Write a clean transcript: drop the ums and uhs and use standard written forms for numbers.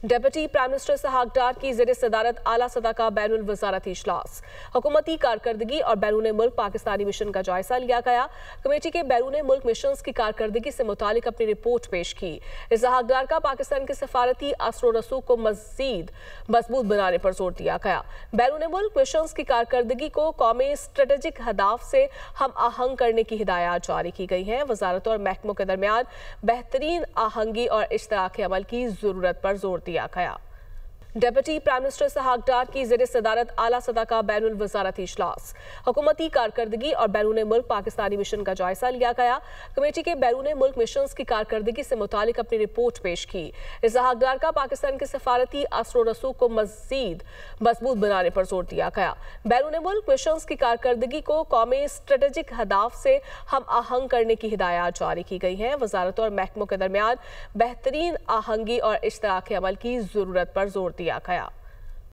Deputy prime minister Ishaq Dar کی زیر صدارت اعلیٰ سطح کا بین الوزارتی اجلاس، حکومتی کارکردگی اور بیرون ملک پاکستانی مشن کا جائزہ لیا گیا۔ کمیٹی کے بیرون ملک مشنز کی کارکردگی سے متعلق اپنی رپورٹ پیش کی۔ اسحاق ڈار کا پاکستان کے سفارتی اثر و رسوخ کو مزید مضبوط بنانے پر زور دیا گیا۔ بیرون ملک مشنز کی کارکردگی کو قومی اسٹریٹجک اہداف سے ہم آہنگ کرنے کی ہدایات جاری کی گئی ہیں۔ وزارتوں اور محکموں کے درمیان بہترین آہنگی اور اشتراک عمل کی ضرورت پر زور دیا گیا۔ Deputy prime minister Ishaq Dar کی زیر صدارت اعلیٰ سطح کا بین الوزارتی اجلاس، حکومتی کارکردگی اور بیرون ملک پاکستانی مشن کا جائزہ لیا گیا۔ کمیٹی کے بیرون ملک مشنز کی کارکردگی سے متعلق اپنی رپورٹ پیش کی۔ اسحاق ڈار کا پاکستان کے سفارتی اثر و رسوخ کو مزید مضبوط بنانے پر زور دیا گیا۔ بیرون ملک مشنز کی کارکردگی کو قومی اسٹریٹجک اہداف سے ہم آہنگ کرنے کی ہدایات جاری کی گئی ہیں۔ وزارتوں اور محکموں کے درمیان بہترین آہنگی اور اشتراک عمل کی ضرورت پر زور دیا گیا۔